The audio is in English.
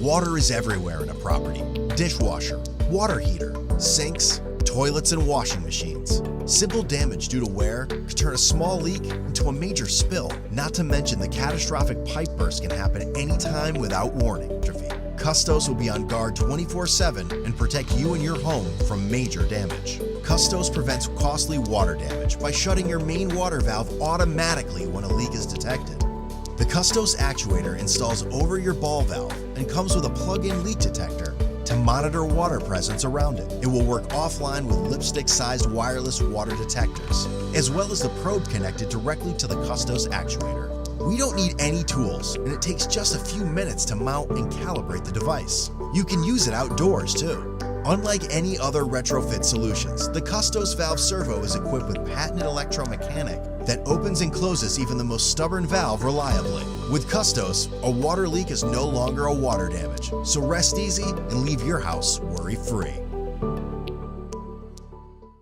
Water is everywhere in a property. Dishwasher, water heater, sinks, toilets, and washing machines. Simple damage due to wear could turn a small leak into a major spill, not to mention the catastrophic pipe burst can happen anytime without warning. CUSOTS will be on guard 24/7 and protect you and your home from major damage. CUSOTS prevents costly water damage by shutting your main water valve automatically when a leak is detected. The CUSOTS actuator installs over your ball valve and comes with a plug-in leak detector to monitor water presence around it. It will work offline with lipstick-sized wireless water detectors, as well as the probe connected directly to the CUSOTS actuator. We don't need any tools, and it takes just a few minutes to mount and calibrate the device. You can use it outdoors too. Unlike any other retrofit solutions, the CUSOTS valve servo is equipped with patented electromechanic that opens and closes even the most stubborn valve reliably. With CUSOTS, a water leak is no longer a water damage, so rest easy and leave your house worry-free.